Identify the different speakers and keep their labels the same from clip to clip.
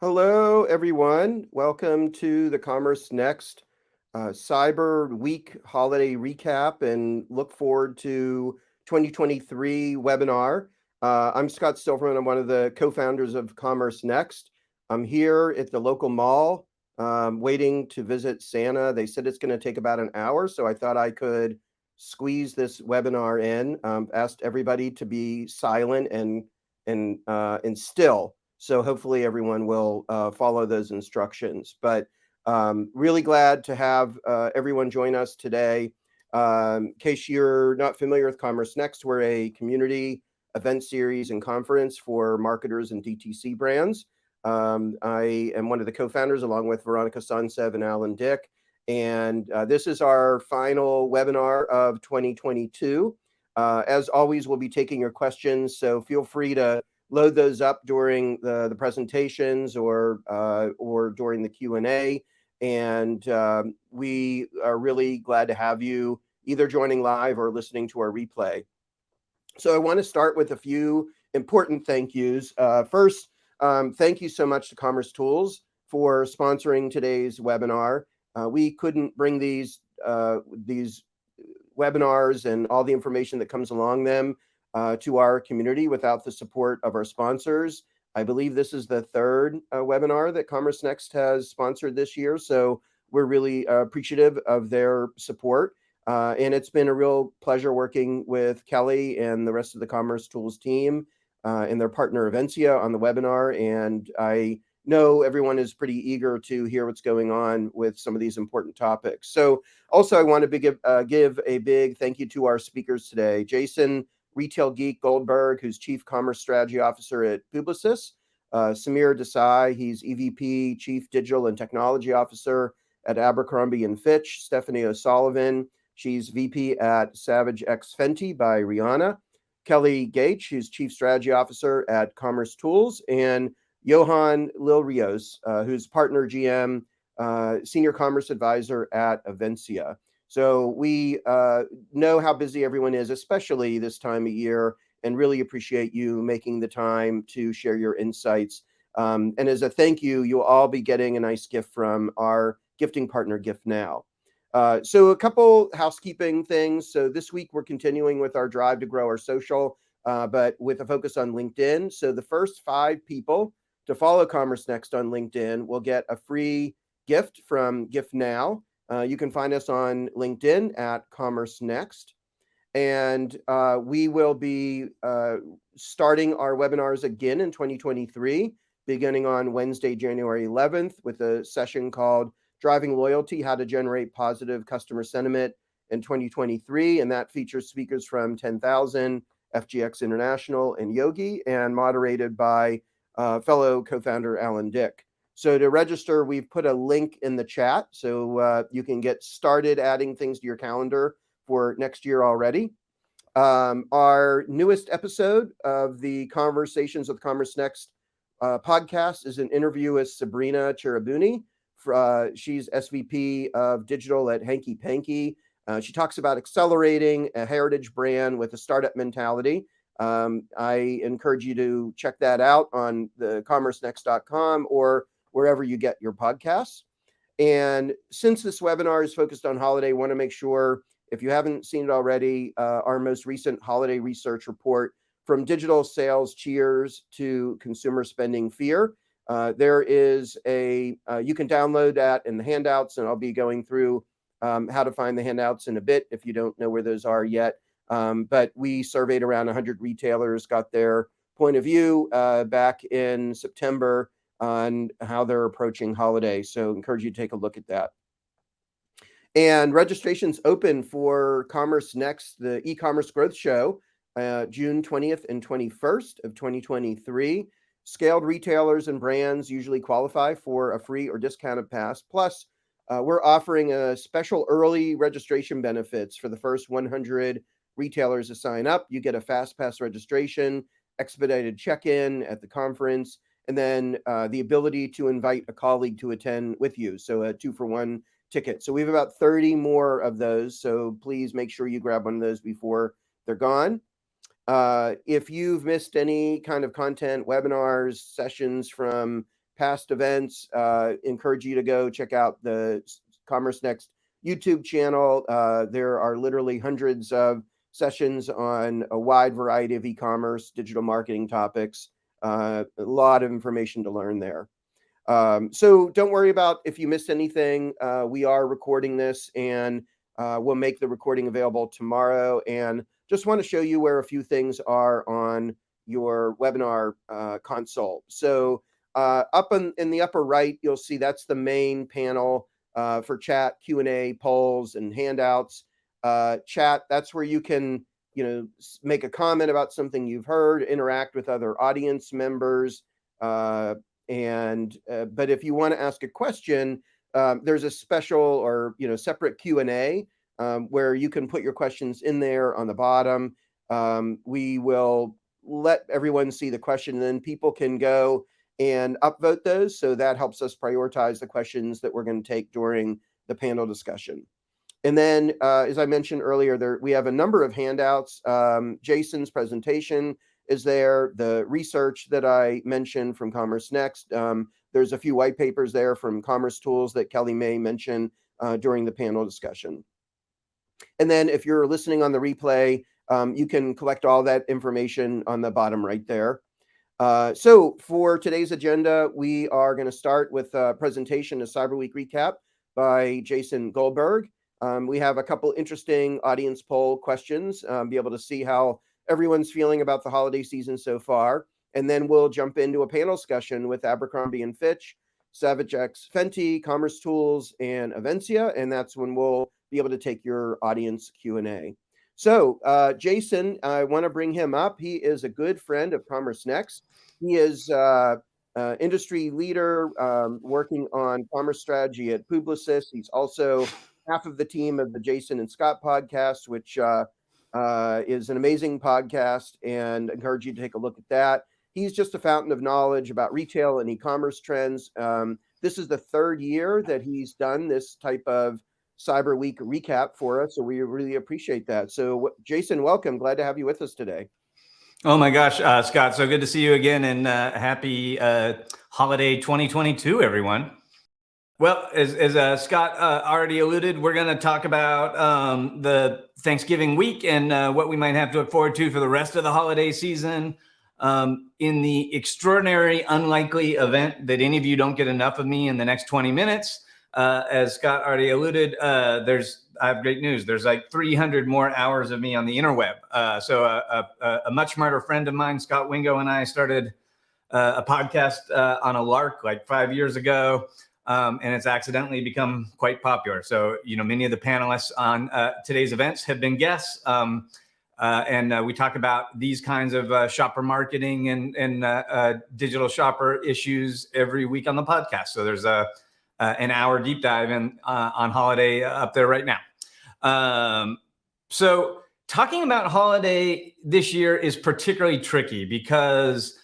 Speaker 1: Hello, everyone. Welcome to the CommerceNext Cyber Week holiday recap and look forward to 2023 webinar. I'm Scott Silverman. I'm one of the co-founders of CommerceNext. I'm here at the local mall waiting to visit Santa. They said it's going to take about an hour, so I thought I could squeeze this webinar in. Asked everybody to be silent and still. So hopefully everyone will follow those instructions. But really glad to have everyone join us today. In case you're not familiar with CommerceNext, we're a community event series and conference for marketers and DTC brands. I am one of the co-founders along with Veronica Sonsev and Alan Dick. And this is our final webinar of 2022. As always, we'll be taking your questions, so feel free to load those up during the presentations or during the Q&A. And we are really glad to have you either joining live or listening to our replay. So I want to start with a few important thank yous. First, thank you so much to commercetools for sponsoring today's webinar. We couldn't bring these webinars and all the information that comes along them to our community without the support of our sponsors. I believe this is the third webinar that CommerceNext has sponsored this year, so we're really appreciative of their support. And it's been a real pleasure working with Kelly and the rest of the CommerceTools team and their partner Avensia on the webinar. And I know everyone is pretty eager to hear what's going on with some of these important topics. So also I want to give a big thank you to our speakers today. Jason Retail Geek Goldberg, who's Chief Commerce Strategy Officer at Publicis. Samir Desai, he's EVP, Chief Digital and Technology Officer at Abercrombie and Fitch. Stefani O'Sullivan, she's VP at Savage X Fenty by Rihanna. Kelly Goetsch, who's Chief Strategy Officer at CommerceTools. And Johan Liljeros, who's Partner GM, Senior Commerce Advisor at Avensia. So we know how busy everyone is, especially this time of year, and really appreciate you making the time to share your insights. And as a thank you, you'll all be getting a nice gift from our gifting partner, Gift Now. So a couple housekeeping things. So this week, we're continuing with our drive to grow our social, but with a focus on LinkedIn. So the first 5 people to follow CommerceNext on LinkedIn will get a free gift from Gift Now. You can find us on LinkedIn at CommerceNext. And we will be starting our webinars again in 2023, beginning on Wednesday, January 11th, with a session called Driving Loyalty, How to Generate Positive Customer Sentiment in 2023. And that features speakers from 10,000, FGX International, and Yogi, and moderated by fellow co-founder Alan Dick. So to register, we've put a link in the chat, so you can get started adding things to your calendar for next year already. Our newest episode of the Conversations with CommerceNext podcast is an interview with Sabrina Cherubini. She's SVP of Digital at Hanky Panky. She talks about accelerating a heritage brand with a startup mentality. I encourage you to check that out on the commercenext.com or wherever you get your podcasts. And since this webinar is focused on holiday, I want to make sure, if you haven't seen it already, our most recent holiday research report, From Digital Sales Cheers to Consumer Spending Fear. There is you can download that in the handouts, and I'll be going through how to find the handouts in a bit if you don't know where those are yet. But we surveyed around 100 retailers, got their point of view back in September on how they're approaching holiday. So encourage you to take a look at that. And registration's open for CommerceNext, the e-commerce growth show, June 20th and 21st of 2023. Scaled retailers and brands usually qualify for a free or discounted pass. Plus, we're offering a special early registration benefits for the first 100 retailers to sign up. You get a fast pass registration, expedited check-in at the conference, and then the ability to invite a colleague to attend with you. So a 2-for-1 ticket. So we have about 30 more of those. So please make sure you grab one of those before they're gone. If you've missed any kind of content, webinars, sessions from past events. Encourage you to go check out the CommerceNext YouTube channel. There are literally hundreds of sessions on a wide variety of e-commerce, digital marketing topics. A lot of information to learn there. So don't worry about if you missed anything. We are recording this, and we'll make the recording available tomorrow. And just want to show you where a few things are on your webinar console. So up in the upper right, you'll see that's the main panel for chat, Q&A, polls, and handouts. Chat, that's where you can, make a comment about something you've heard, interact with other audience members. But if you want to ask a question, there's a special or separate Q&A where you can put your questions in there on the bottom. We will let everyone see the question, and then people can go and upvote those. So that helps us prioritize the questions that we're going to take during the panel discussion. And then, as I mentioned earlier, we have a number of handouts. Jason's presentation is there. The research that I mentioned from CommerceNext. There's a few white papers there from commercetools that Kelly may mention during the panel discussion. And then if you're listening on the replay, you can collect all that information on the bottom right there. So for today's agenda, we are going to start with a presentation, a Cyber Week recap by Jason Goldberg. We have a couple interesting audience poll questions, be able to see how everyone's feeling about the holiday season so far. And then we'll jump into a panel discussion with Abercrombie and Fitch, Savage X, Fenty, commercetools, and Avensia. And that's when we'll be able to take your audience Q&A. So Jason, I want to bring him up. He is a good friend of CommerceNext. He is industry leader working on commerce strategy at Publicis. He's also half of the team of the Jason and Scott podcast, which is an amazing podcast, and I encourage you to take a look at that. He's just a fountain of knowledge about retail and e-commerce trends. This is the third year that he's done this type of Cyber Week recap for us, so we really appreciate that. So Jason, welcome. Glad to have you with us today.
Speaker 2: Oh my gosh, Scott, so good to see you again, and happy holiday 2022, everyone. Well, as Scott already alluded, we're going to talk about the Thanksgiving week and what we might have to look forward to for the rest of the holiday season. In the extraordinary, unlikely event that any of you don't get enough of me in the next 20 minutes, as Scott already alluded, I have great news. There's like 300 more hours of me on the interweb. So a much smarter friend of mine, Scott Wingo, and I started a podcast on a lark like 5 years ago. And it's accidentally become quite popular. So, many of the panelists on today's events have been guests. And we talk about these kinds of shopper marketing and digital shopper issues every week on the podcast. So there's an hour deep dive on holiday up there right now. So talking about holiday this year is particularly tricky because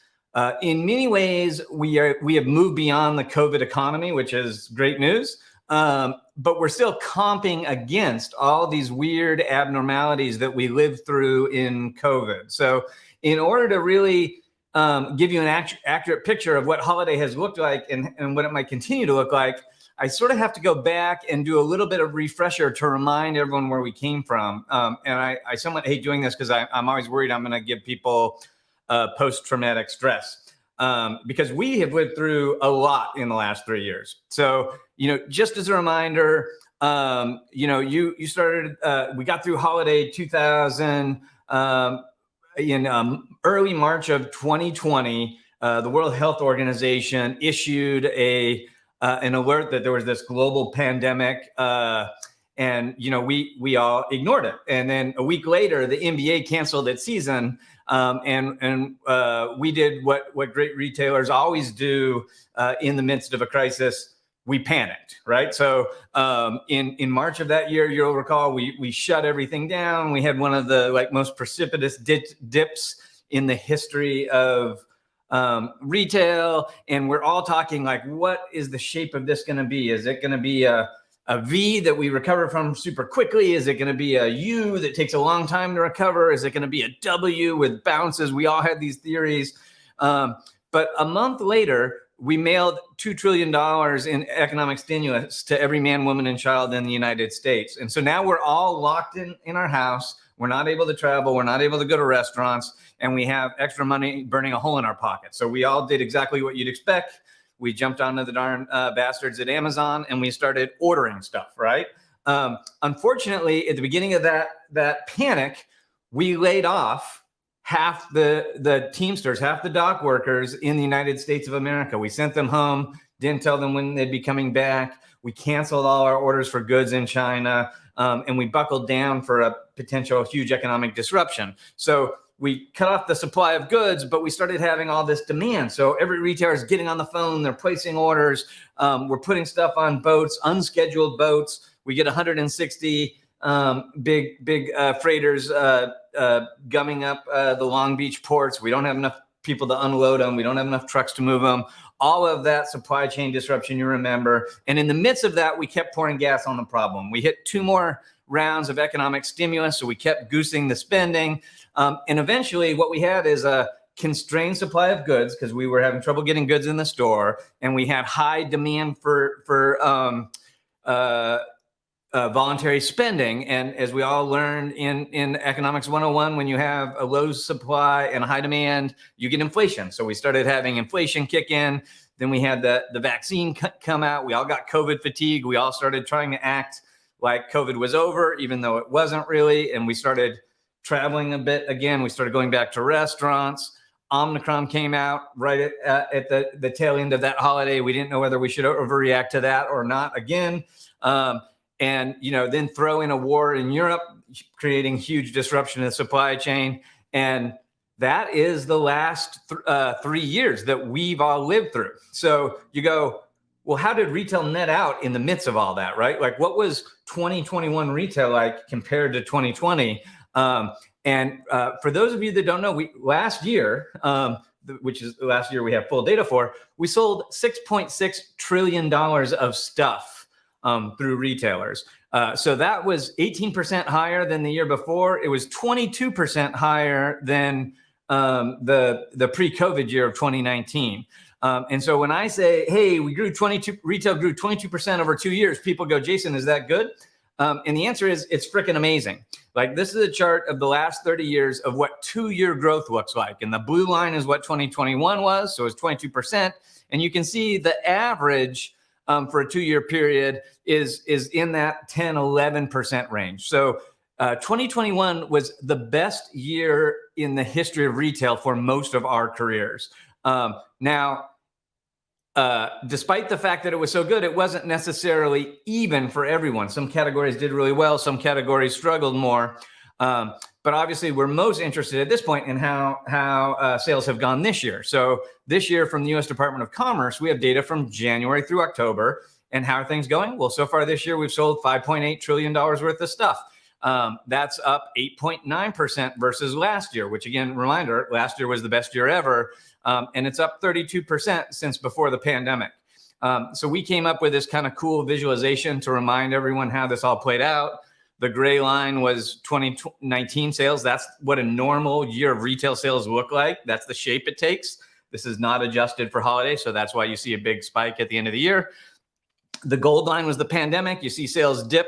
Speaker 2: in many ways, we have moved beyond the COVID economy, which is great news. But we're still comping against all these weird abnormalities that we lived through in COVID. So in order to really give you an accurate picture of what holiday has looked like and what it might continue to look like, I sort of have to go back and do a little bit of refresher to remind everyone where we came from. And I somewhat hate doing this because I'm always worried I'm going to give people post-traumatic stress because we have lived through a lot in the last 3 years. So, just as a reminder, you started, we got through holiday 2000 in early March of 2020. The World Health Organization issued an alert that there was this global pandemic. And, we all ignored it. And then a week later, the NBA canceled its season. And we did what great retailers always do in the midst of a crisis. We panicked, right? So in March of that year, you'll recall, we shut everything down. We had one of the most precipitous dips in the history of retail. And we're all talking what is the shape of this going to be? Is it going to be a V that we recover from super quickly? Is it going to be a U that takes a long time to recover? Is it going to be a W with bounces? We all had these theories. But a month later, we mailed $2 trillion in economic stimulus to every man, woman, and child in the United States. And so now we're all locked in our house. We're not able to travel. We're not able to go to restaurants. And we have extra money burning a hole in our pocket. So we all did exactly what you'd expect. We jumped onto the darn bastards at Amazon and we started ordering stuff, right? Unfortunately, at the beginning of that panic, we laid off half the Teamsters, half the dock workers in the United States of America. We sent them home, didn't tell them when they'd be coming back. We canceled all our orders for goods in China, and we buckled down for a potential huge economic disruption. So we cut off the supply of goods, but we started having all this demand. So every retailer is getting on the phone, they're placing orders. We're putting stuff on boats, unscheduled boats. We get 160 big freighters gumming up the Long Beach ports. We don't have enough people to unload them. We don't have enough trucks to move them. All of that supply chain disruption, you remember. And in the midst of that, we kept pouring gas on the problem. We hit 2 more rounds of economic stimulus, so we kept goosing the spending. And eventually what we had is a constrained supply of goods because we were having trouble getting goods in the store, and we had high demand for voluntary spending. And as we all learned in Economics 101, when you have a low supply and a high demand, you get inflation. So we started having inflation kick in. Then we had the vaccine come out. We all got COVID fatigue. We all started trying to act like COVID was over, even though it wasn't really. And we started traveling a bit again. We started going back to restaurants. Omicron came out right at the tail end of that holiday. We didn't know whether we should overreact to that or not again. And, then throw in a war in Europe, creating huge disruption in the supply chain. And that is the last 3 years that we've all lived through. So you go, well, how did retail net out in the midst of all that, right? Like, what was 2021 retail like compared to 2020? And for those of you that don't know, last year, which is the last year we have full data for, we sold $6.6 trillion of stuff through retailers. So that was 18% higher than the year before. It was 22% higher than the pre-COVID year of 2019. And so when I say, hey, retail grew 22% over 2 years, people go, Jason, is that good? And the answer is, it's freaking amazing. Like, this is a chart of the last 30 years of what 2-year growth looks like. And the blue line is what 2021 was. So it's 22%. And you can see the average for a 2-year period is in that 10, 11% range. So 2021 was the best year in the history of retail for most of our careers. Now, despite the fact that it was so good, it wasn't necessarily even for everyone. Some categories did really well. Some categories struggled more. But obviously, we're most interested at this point in how sales have gone this year. So this year from the U.S. Department of Commerce, we have data from January through October. And how are things going? Well, so far this year, we've sold $5.8 trillion worth of stuff. That's up 8.9% versus last year, which, again, reminder, last year was the best year ever. And it's up 32% since before the pandemic. So we came up with this kind of cool visualization to remind everyone how this all played out. The gray line was 2019 sales. That's what a normal year of retail sales look like. That's the shape it takes. This is not adjusted for holiday, so that's why you see a big spike at the end of the year. The gold line was the pandemic. You see sales dip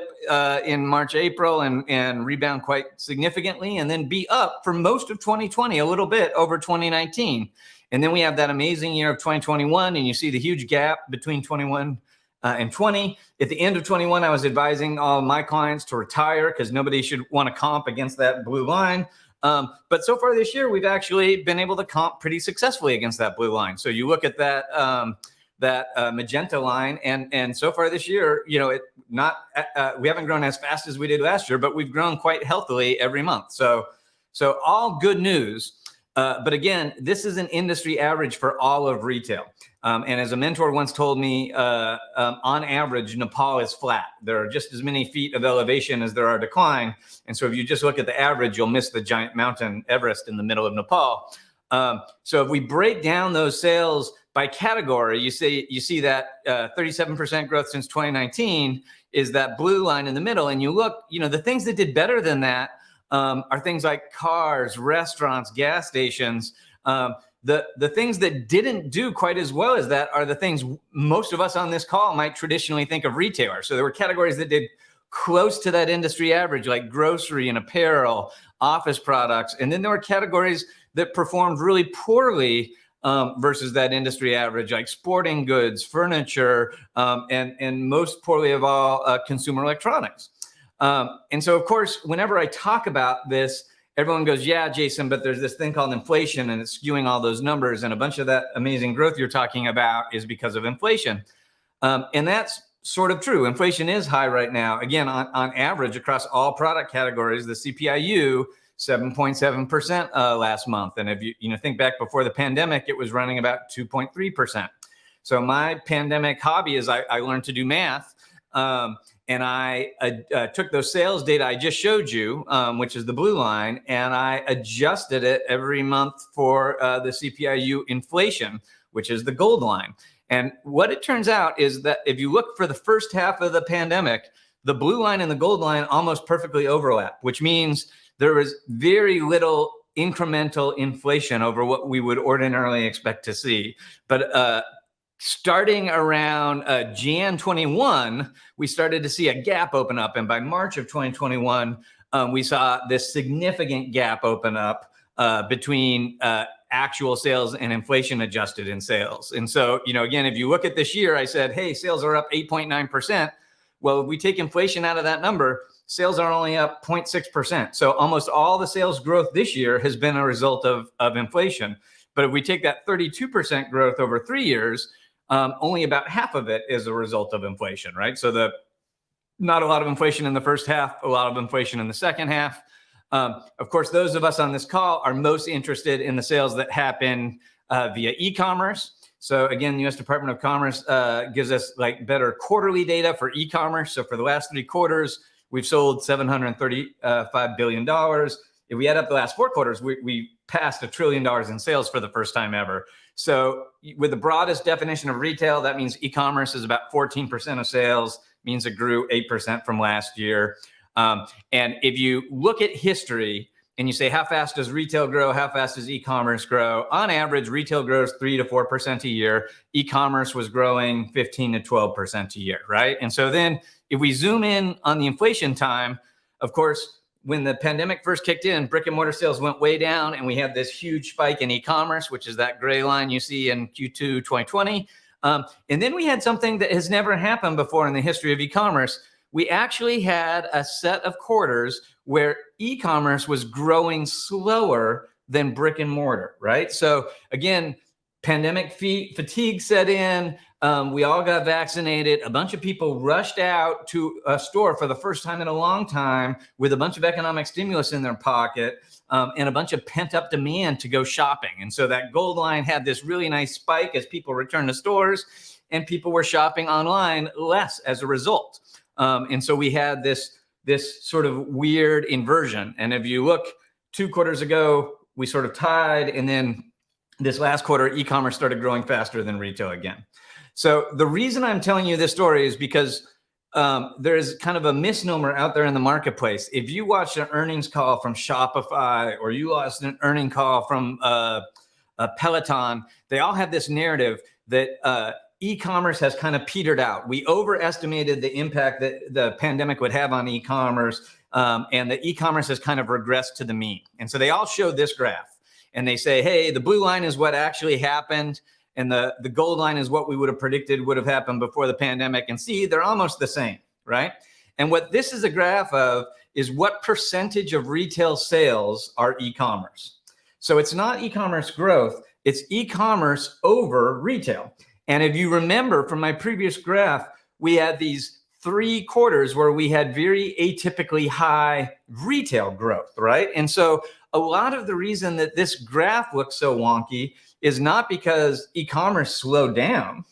Speaker 2: in March, April, and rebound quite significantly, and then be up for most of 2020, a little bit over 2019. And then we have that amazing year of 2021, and you see the huge gap between 21 and 20. At the end of 21, I was advising all my clients to retire because nobody should want to comp against that blue line. But so far this year, we've actually been able to comp pretty successfully against that blue line. So you look at that magenta line, and so far this year, we haven't grown as fast as we did last year, but we've grown quite healthily every month. So all good news. But again, this is an industry average for all of retail. And as a mentor once told me, on average, Nepal is flat. There are just as many feet of elevation as there are decline. And so if you just look at the average, you'll miss the giant mountain Everest in the middle of Nepal. So if we break down those sales by category, you see that 37% growth since 2019 is that blue line in the middle. And you look, the things that did better than that are things like cars, restaurants, gas stations. The things that didn't do quite as well as that are the things most of us on this call might traditionally think of retailers. So there were categories that did close to that industry average, like grocery and apparel, office products. And then there were categories that performed really poorly versus that industry average, like sporting goods, furniture, and most poorly of all, consumer electronics. And so, of course, whenever I talk about this, everyone goes, yeah, Jason, but there's this thing called inflation and it's skewing all those numbers. And a bunch of that amazing growth you're talking about is because of inflation. And that's sort of true. Inflation is high right now. Again, on average, across all product categories, the CPIU, 7.7% last month. And if you think back before the pandemic, it was running about 2.3%. So my pandemic hobby is I learned to do math. And I took those sales data I just showed you, which is the blue line, and I adjusted it every month for the CPIU inflation, which is the gold line. And what it turns out is that if you look for the first half of the pandemic, the blue line and the gold line almost perfectly overlap, which means there was very little incremental inflation over what we would ordinarily expect to see. But starting around Jan 21, we started to see a gap open up. And by March of 2021, we saw this significant gap open up between actual sales and inflation adjusted in sales. And so, again, if you look at this year, I said, hey, sales are up 8.9%. Well, if we take inflation out of that number, sales are only up 0.6%. So almost all the sales growth this year has been a result of inflation. But if we take that 32% growth over 3 years, only about half of it is a result of inflation, right? So not a lot of inflation in the first half, a lot of inflation in the second half. Of course, those of us on this call are most interested in the sales that happen via e-commerce. So again, the U.S. Department of Commerce gives us better quarterly data for e-commerce. So for the last 3 quarters, we've sold $735 billion. If we add up the last 4 quarters, we passed $1 trillion in sales for the first time ever. So with the broadest definition of retail, that means e-commerce is about 14% of sales, means it grew 8% from last year. And if you look at history and you say, how fast does retail grow? How fast does e-commerce grow? On average, retail grows 3 to 4% a year. E-commerce was growing 15 to 12% a year, right? And so then if we zoom in on the inflation time, of course, when the pandemic first kicked in, brick and mortar sales went way down and we had this huge spike in e-commerce, which is that gray line you see in Q2 2020. And then we had something that has never happened before in the history of e-commerce. We actually had a set of quarters where e-commerce was growing slower than brick and mortar, right? So again, pandemic fatigue set in. We all got vaccinated. A bunch of people rushed out to a store for the first time in a long time with a bunch of economic stimulus in their pocket and a bunch of pent up demand to go shopping. And so that gold line had this really nice spike as people returned to stores and people were shopping online less as a result. And so we had this sort of weird inversion. And if you look 2 quarters ago, we sort of tied, and then this last quarter, e-commerce started growing faster than retail again. So the reason I'm telling you this story is because there's kind of a misnomer out there in the marketplace. If you watched an earnings call from Shopify or you watched an earnings call from Peloton, they all have this narrative that e-commerce has kind of petered out. We overestimated the impact that the pandemic would have on e-commerce, and the e-commerce has kind of regressed to the mean. And so they all show this graph. And they say, hey, the blue line is what actually happened. And the gold line is what we would have predicted would have happened before the pandemic. And see, they're almost the same, right? And what this is a graph of is what percentage of retail sales are e-commerce. So it's not e-commerce growth, it's e-commerce over retail. And if you remember from my previous graph, we had these 3 quarters where we had very atypically high retail growth, right? And so a lot of the reason that this graph looks so wonky is not because e-commerce slowed down.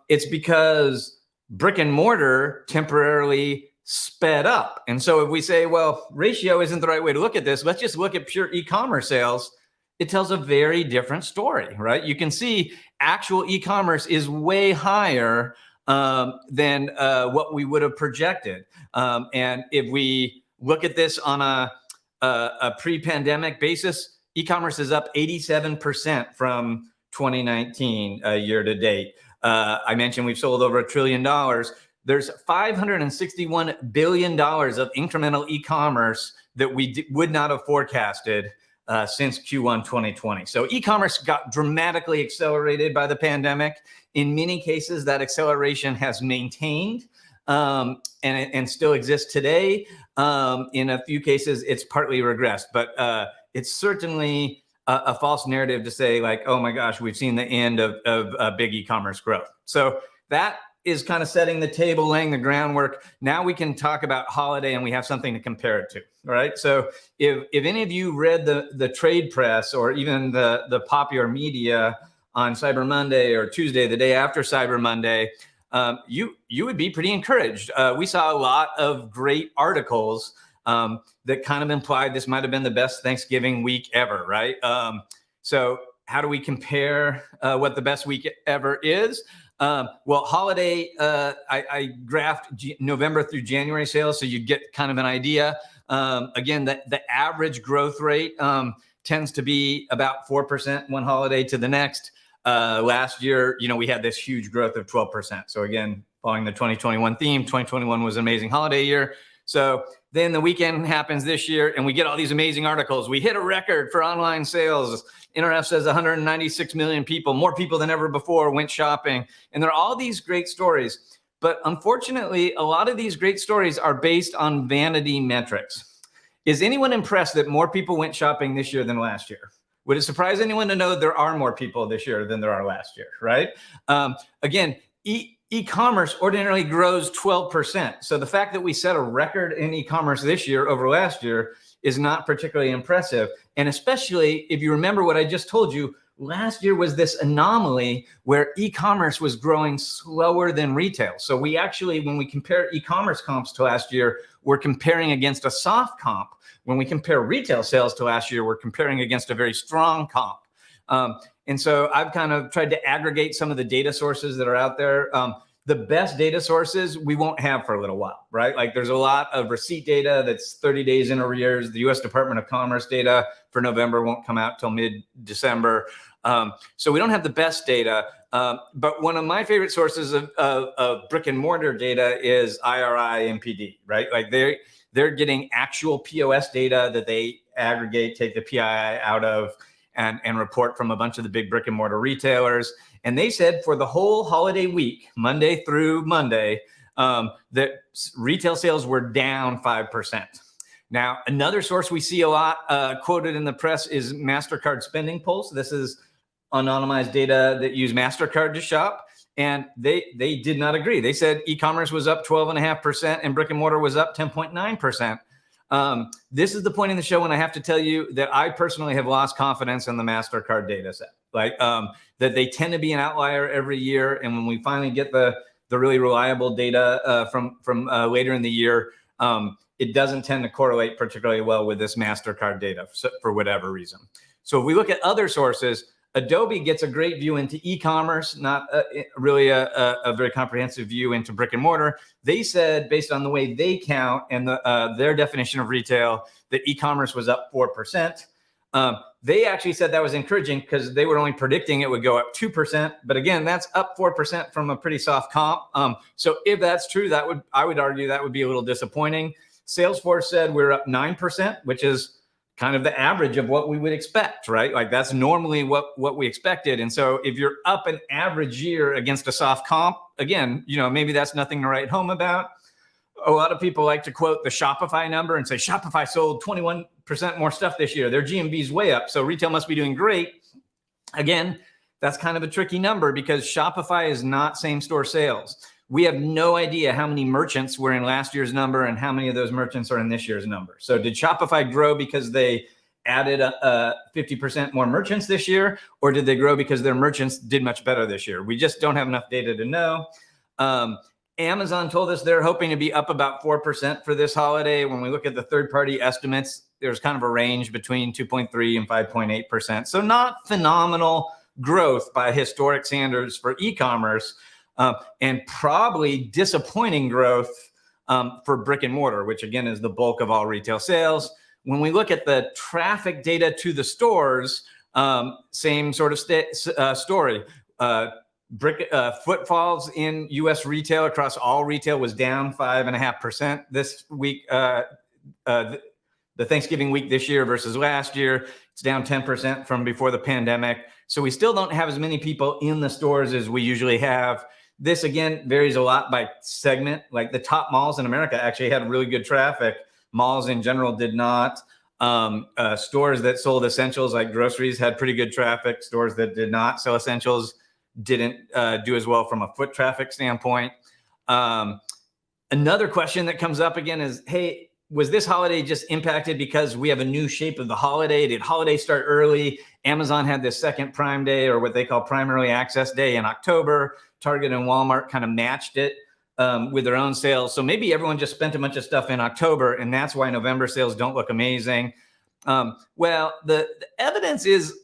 Speaker 2: It's because brick and mortar temporarily sped up. And so if we say, well, ratio isn't the right way to look at this, let's just look at pure e-commerce sales, it tells a very different story, right? You can see actual e-commerce is way higher than what we would have projected. And if we look at this on a pre-pandemic basis, E-commerce is up 87% from 2019 year to date. I mentioned we've sold over $1 trillion. There's $561 billion of incremental e-commerce that we would not have forecasted since Q1 2020. So e-commerce got dramatically accelerated by the pandemic. In many cases, that acceleration has maintained and still exists today. In a few cases, it's partly regressed, but it's certainly a false narrative to say like, oh my gosh, we've seen the end of big e-commerce growth. So that is kind of setting the table, laying the groundwork. Now we can talk about holiday and we have something to compare it to, all right? So if any of you read the trade press or even the popular media on Cyber Monday or Tuesday, the day after Cyber Monday, you would be pretty encouraged. We saw a lot of great articles that kind of implied this might have been the best Thanksgiving week ever, right? So how do we compare what the best week ever is? Well, holiday, I graphed November through January sales, so you get kind of an idea. Again, the average growth rate tends to be about 4% one holiday to the next. Last year, we had this huge growth of 12%. So again, following the 2021 theme, 2021 was an amazing holiday year. So then the weekend happens this year and we get all these amazing articles. We hit a record for online sales. NRF says 196 million people, more people than ever before, went shopping. And there are all these great stories. But unfortunately, a lot of these great stories are based on vanity metrics. Is anyone impressed that more people went shopping this year than last year? Would it surprise anyone to know there are more people this year than there are last year, right? Again, e-commerce ordinarily grows 12%. So the fact that we set a record in e-commerce this year over last year is not particularly impressive. And especially if you remember what I just told you, last year was this anomaly where e-commerce was growing slower than retail. So we actually, when we compare e-commerce comps to last year, we're comparing against a soft comp. When we compare retail sales to last year, we're comparing against a very strong comp. And so I've kind of tried to aggregate some of the data sources that are out there. The best data sources we won't have for a little while, right? Like there's a lot of receipt data that's 30 days in arrears. The US Department of Commerce data for November won't come out till mid-December. So we don't have the best data. But one of my favorite sources of brick and mortar data is IRI NPD, right? Like they're getting actual POS data that they aggregate, take the PII out of, and report from a bunch of the big brick and mortar retailers. And they said for the whole holiday week, Monday through Monday, that retail sales were down 5%. Now, another source we see a lot quoted in the press is MasterCard Spending Pulse. This is anonymized data that use MasterCard to shop. And they did not agree. They said e-commerce was up 12.5% and brick and mortar was up 10.9%. This is the point in the show when I have to tell you that I personally have lost confidence in the MasterCard data set. Like that they tend to be an outlier every year. And when we finally get the really reliable data from later in the year, it doesn't tend to correlate particularly well with this MasterCard data for whatever reason. So if we look at other sources, Adobe gets a great view into e-commerce, not really a very comprehensive view into brick and mortar. They said, based on the way they count and their definition of retail, that e-commerce was up 4%. They actually said that was encouraging because they were only predicting it would go up 2%. But again, that's up 4% from a pretty soft comp. So if that's true, I would argue that would be a little disappointing. Salesforce said we're up 9%, which is kind of the average of what we would expect, right? Like that's normally what we expected. And so if you're up an average year against a soft comp, again, maybe that's nothing to write home about. A lot of people like to quote the Shopify number and say Shopify sold 21% more stuff this year. Their GMV is way up. So retail must be doing great. Again, that's kind of a tricky number because Shopify is not same store sales. We have no idea how many merchants were in last year's number and how many of those merchants are in this year's number. So did Shopify grow because they added 50% more merchants this year, or did they grow because their merchants did much better this year? We just don't have enough data to know. Amazon told us they're hoping to be up about 4% for this holiday. When we look at the third-party estimates, there's kind of a range between 2.3 and 5.8%. So not phenomenal growth by historic standards for e-commerce. And probably disappointing growth for brick and mortar, which again is the bulk of all retail sales. when we look at the traffic data to the stores, same sort of story. Footfalls in U.S. retail across all retail was down 5.5% this week. The Thanksgiving week this year versus last year, it's down 10% from before the pandemic. So we still don't have as many people in the stores as we usually have. This, again, varies a lot by segment. Like the top malls in America actually had really good traffic. Malls in general did not. Stores that sold essentials like groceries had pretty good traffic. Stores that did not sell essentials didn't do as well from a foot traffic standpoint. Another question that comes up again is, hey, was this holiday just impacted because we have a new shape of the holiday? Did holidays start early? Amazon had this second Prime Day, or what they call Prime Early Access Day, in October. Target and Walmart kind of matched it with their own sales. So maybe everyone just spent a bunch of stuff in October, and that's why November sales don't look amazing. Well, the evidence is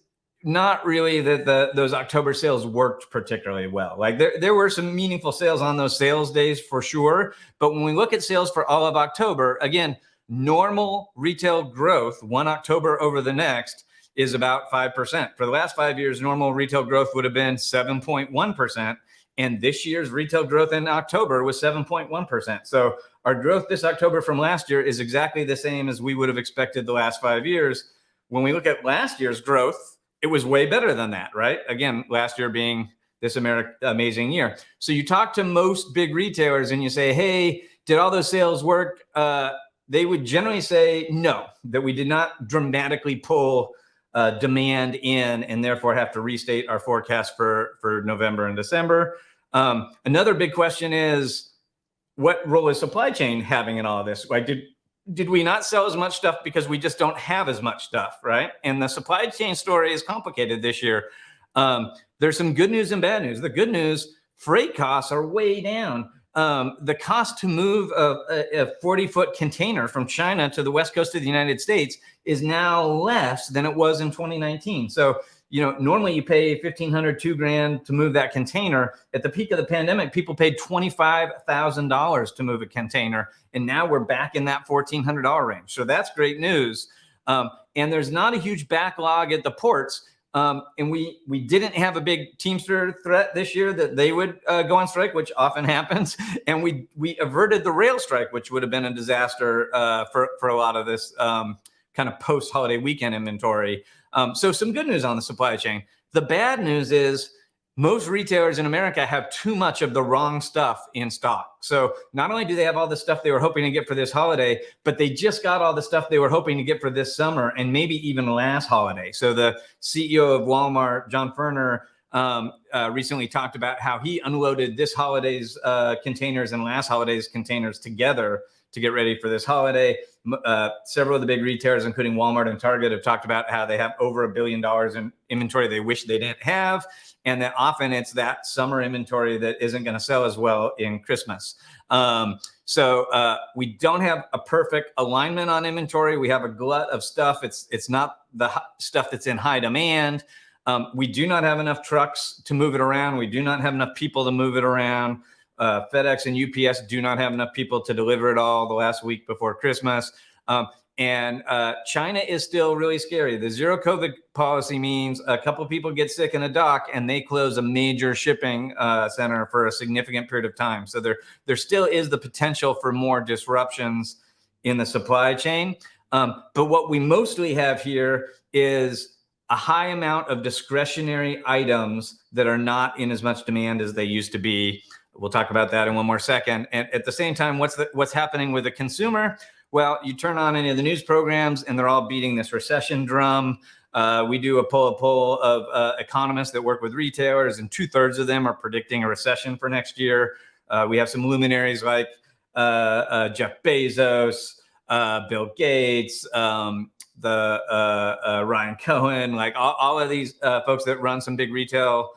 Speaker 2: not really that those October sales worked particularly well. Like there were some meaningful sales on those sales days for sure. But when we look at sales for all of October, again, normal retail growth, one October over the next, is about 5%. For the last 5 years, normal retail growth would have been 7.1%. And this year's retail growth in October was 7.1%. So our growth this October from last year is exactly the same as we would have expected the last 5 years. When we look at last year's growth, it was way better than that, right? Again, last year being this amazing year. So you talk to most big retailers and you say, hey, did all those sales work? They would generally say no, that we did not dramatically pull demand in and therefore have to restate our forecast for November and December. Another big question is, what role is supply chain having in all of this? Like, did we not sell as much stuff because we just don't have as much stuff, right? And the supply chain story is complicated this year. There's some good news and bad news. The good news, freight costs are way down. The cost to move a 40-foot container from China to the West Coast of the United States is now less than it was in 2019. So, normally you pay $1,500, $2,000 to move that container. At the peak of the pandemic, people paid $25,000 to move a container. And now we're back in that $1,400 range. So that's great news. And there's not a huge backlog at the ports. And we didn't have a big Teamster threat this year that they would go on strike, which often happens. And we averted the rail strike, which would have been a disaster for a lot of this kind of post-holiday weekend inventory. So some good news on the supply chain. The bad news is most retailers in America have too much of the wrong stuff in stock. So not only do they have all the stuff they were hoping to get for this holiday, but they just got all the stuff they were hoping to get for this summer and maybe even last holiday. So the CEO of Walmart, John Furner, recently talked about how he unloaded this holiday's containers and last holiday's containers together to get ready for this holiday. Several of the big retailers, including Walmart and Target, have talked about how they have over $1 billion in inventory they wish they didn't have, and that often it's that summer inventory that isn't going to sell as well in Christmas. So we don't have a perfect alignment on inventory. We have a glut of stuff. It's not the stuff that's in high demand. We do not have enough trucks to move it around. We do not have enough people to move it around. FedEx and UPS do not have enough people to deliver it all the last week before Christmas. And China is still really scary. The zero COVID policy means a couple of people get sick in a dock and they close a major shipping center for a significant period of time. So there still is the potential for more disruptions in the supply chain. But what we mostly have here is a high amount of discretionary items that are not in as much demand as they used to be. We'll talk about that in one more second. And at the same time, what's happening with the consumer? Well, you turn on any of the news programs and they're all beating this recession drum. We do a poll of economists that work with retailers, and 2/3 of them are predicting a recession for next year. We have some luminaries like Jeff Bezos, Bill Gates, Ryan Cohen, like all of these folks that run some big retail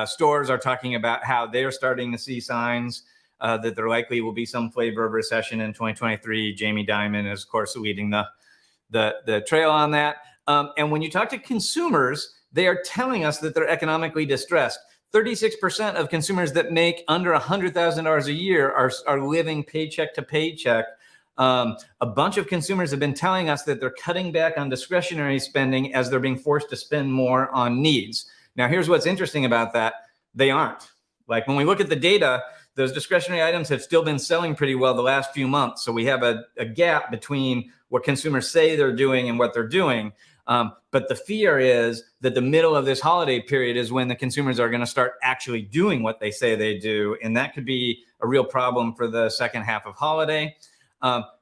Speaker 2: stores are talking about how they're starting to see signs that there likely will be some flavor of recession in 2023. Jamie Dimon is, of course, leading the trail on that. And when you talk to consumers, they are telling us that they're economically distressed. 36% of consumers that make under $100,000 a year are living paycheck to paycheck. A bunch of consumers have been telling us that they're cutting back on discretionary spending as they're being forced to spend more on needs. Now, here's what's interesting about that. They aren't. Like when we look at the data, those discretionary items have still been selling pretty well the last few months. So we have a gap between what consumers say they're doing and what they're doing. But the fear is that the middle of this holiday period is when the consumers are going to start actually doing what they say they do. And that could be a real problem for the second half of holiday.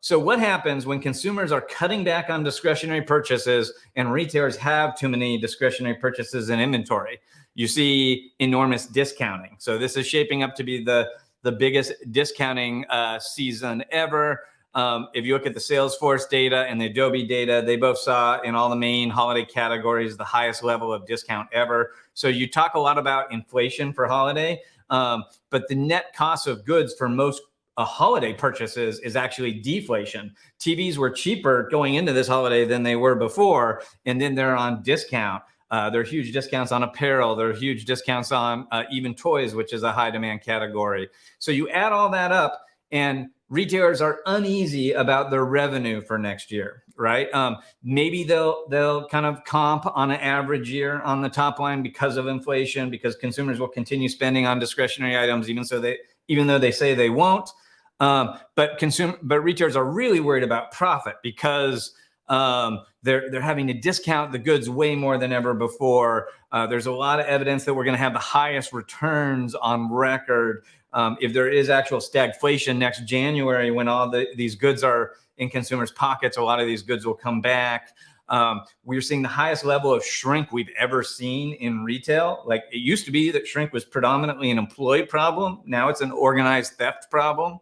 Speaker 2: So what happens when consumers are cutting back on discretionary purchases and retailers have too many discretionary purchases in inventory? You see enormous discounting. So this is shaping up to be the biggest discounting season ever. If you look at the Salesforce data and the Adobe data, they both saw in all the main holiday categories the highest level of discount ever. So you talk a lot about inflation for holiday, but the net cost of goods for most holiday purchases is actually deflation. TVs were cheaper going into this holiday than they were before, and then they're on discount. There are huge discounts on apparel. There are huge discounts on even toys, which is a high demand category. So you add all that up, and retailers are uneasy about their revenue for next year, right? Maybe they'll kind of comp on an average year on the top line because of inflation, because consumers will continue spending on discretionary items, even though they say they won't. But retailers are really worried about profit because they're having to discount the goods way more than ever before. There's a lot of evidence that we're going to have the highest returns on record. If there is actual stagflation next January, when all these goods are in consumers' pockets, a lot of these goods will come back. We're seeing the highest level of shrink we've ever seen in retail. Like it used to be that shrink was predominantly an employee problem. Now it's an organized theft problem.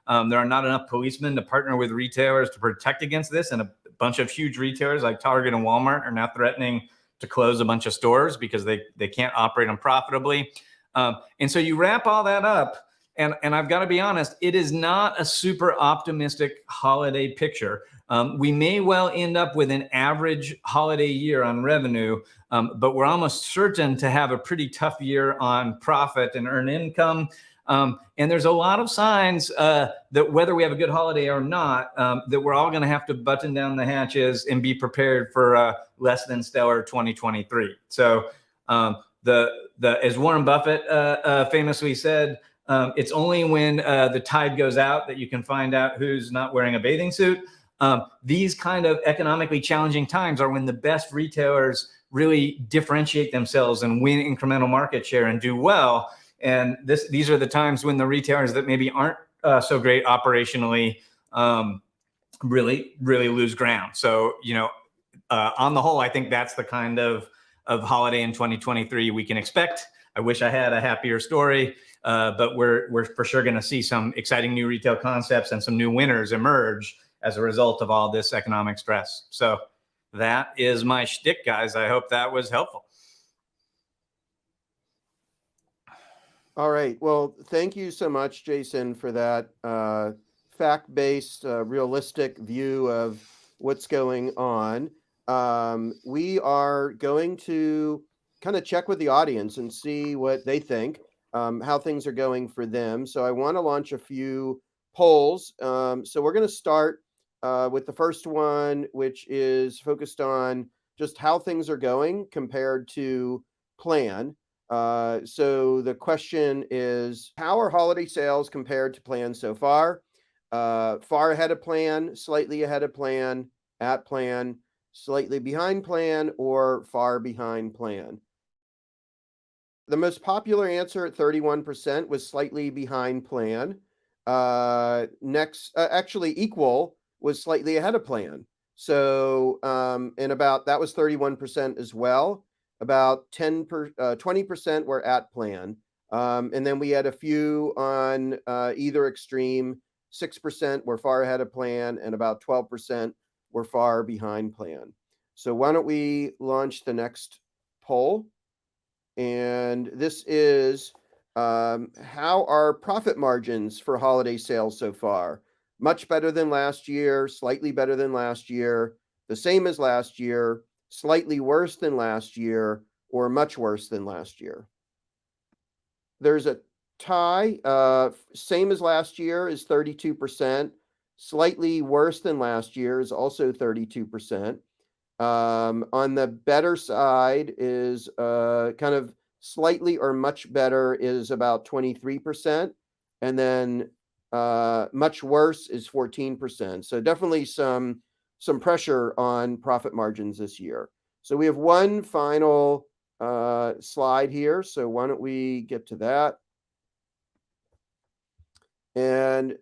Speaker 2: There are not enough policemen to partner with retailers to protect against this. And a bunch of huge retailers like Target and Walmart are now threatening to close a bunch of stores because they can't operate them profitably. And so you wrap all that up, and I've got to be honest, it is not a super optimistic holiday picture. We may well end up with an average holiday year on revenue, but we're almost certain to have a pretty tough year on profit and earned income. And there's a lot of signs that whether we have a good holiday or not, that we're all going to have to button down the hatches and be prepared for less than stellar 2023. So as Warren Buffett famously said, it's only when the tide goes out that you can find out who's not wearing a bathing suit. These kind of economically challenging times are when the best retailers really differentiate themselves and win incremental market share and do well. And these are the times when the retailers that maybe aren't so great operationally really lose ground. So, on the whole, I think that's the kind of holiday in 2023 we can expect. I wish I had a happier story, but we're for sure going to see some exciting new retail concepts and some new winners emerge as a result of all this economic stress. So that is my shtick, guys. I hope that was helpful.
Speaker 1: All right. Well, thank you so much, Jason, for that fact-based, realistic view of what's going on. We are going to kind of check with the audience and see what they think, how things are going for them. So I want to launch a few polls. So we're going to start with the first one, which is focused on just how things are going compared to plan. So the question is, how are holiday sales compared to plan so far? Far ahead of plan, slightly ahead of plan, at plan, slightly behind plan, or far behind plan? The most popular answer at 31% was slightly behind plan. Actually equal was slightly ahead of plan. So, that was 31% as well. About 20% were at plan. And then we had a few on either extreme. 6% were far ahead of plan, and about 12% were far behind plan. So why don't we launch the next poll? And this is, how are profit margins for holiday sales so far? Much better than last year, slightly better than last year, the same as last year, slightly worse than last year, or much worse than last year. There's a tie, same as last year is 32%, Slightly worse than last year is also 32%. On the better side is kind of slightly or much better is about 23%. And then much worse is 14%. So definitely some pressure on profit margins this year. So we have one final slide here. So why don't we get to that? And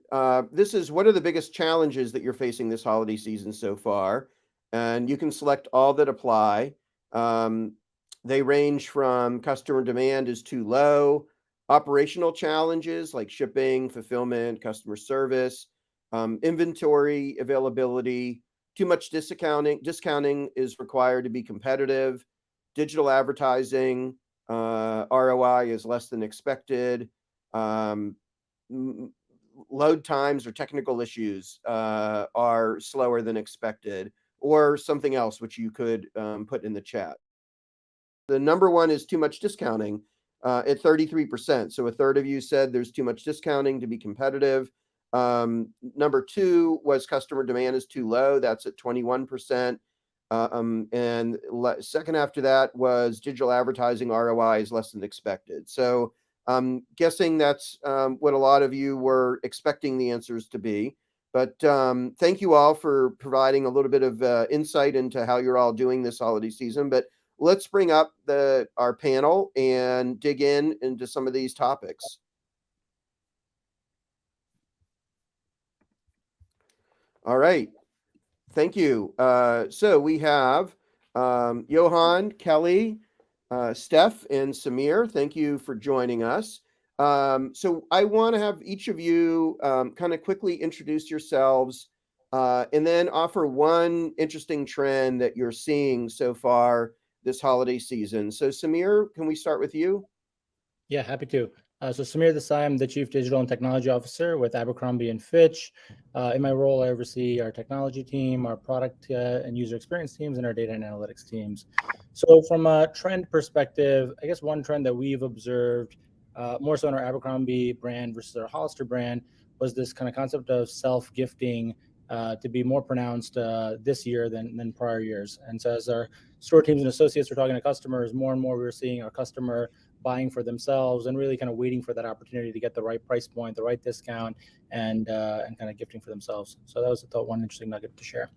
Speaker 1: this is what are the biggest challenges that you're facing this holiday season so far? And you can select all that apply. They range from customer demand is too low, operational challenges like shipping, fulfillment, customer service, inventory availability, too much discounting is required to be competitive, digital advertising, ROI is less than expected, load times or technical issues are slower than expected, or something else which you could put in the chat. The number one is too much discounting at 33%. So a third of you said there's too much discounting to be competitive. Number two was customer demand is too low. That's at 21%. And second after that was digital advertising ROI is less than expected. So I'm guessing that's what a lot of you were expecting the answers to be. But thank you all for providing a little bit of insight into how you're all doing this holiday season. But let's bring up our panel and dig into some of these topics. All right. Thank you. So we have Johan, Kelly, Steph, and Samir. Thank you for joining us. So I want to have each of you kind of quickly introduce yourselves and then offer one interesting trend that you're seeing so far this holiday season. So Samir, can we start with you?
Speaker 3: Yeah, happy to. So Samir Desai, I'm the Chief Digital and Technology Officer with Abercrombie and Fitch. In my role, I oversee our technology team, our product and user experience teams, and our data and analytics teams. So from a trend perspective, I guess one trend that we've observed more so in our Abercrombie brand versus our Hollister brand was this kind of concept of self-gifting to be more pronounced this year than prior years. And so as our store teams and associates were talking to customers, more and more we were seeing our customer buying for themselves and really kind of waiting for that opportunity to get the right price point, the right discount, and kind of gifting for themselves. So that was, I thought, one interesting nugget to share.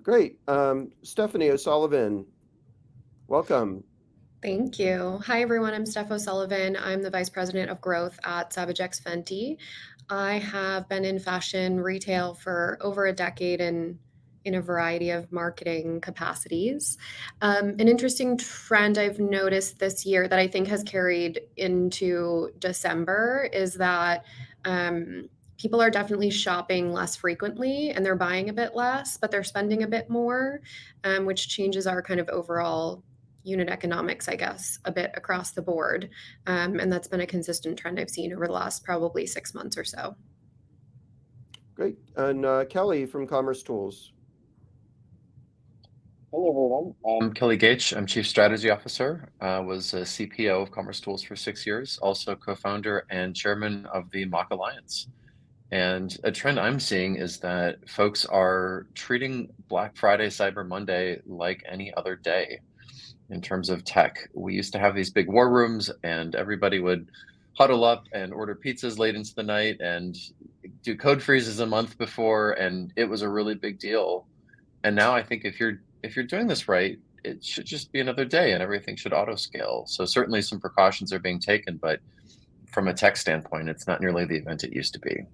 Speaker 1: Great. Stefani O'Sullivan, welcome.
Speaker 4: Thank you. Hi, everyone. I'm Steph O'Sullivan. I'm the Vice President of Growth at Savage X Fenty. I have been in fashion retail for over a decade and in a variety of marketing capacities. An interesting trend I've noticed this year that I think has carried into December is that people are definitely shopping less frequently and they're buying a bit less, but they're spending a bit more, which changes our kind of overall unit economics, I guess, a bit across the board. And that's been a consistent trend I've seen over the last probably 6 months or so.
Speaker 1: Great. And Kelly from commercetools.
Speaker 5: Hello, everyone. I'm Kelly Goetsch. I'm Chief Strategy Officer. Was a CPO of commercetools for 6 years, also co-founder and chairman of the Mock Alliance. And a trend I'm seeing is that folks are treating Black Friday, Cyber Monday like any other day in terms of tech. We used to have these big war rooms and everybody would huddle up and order pizzas late into the night and do code freezes a month before, and it was a really big deal. And now I think if you're doing this right, it should just be another day and everything should auto scale. So certainly some precautions are being taken, but from a tech standpoint, it's not nearly the event it used to be.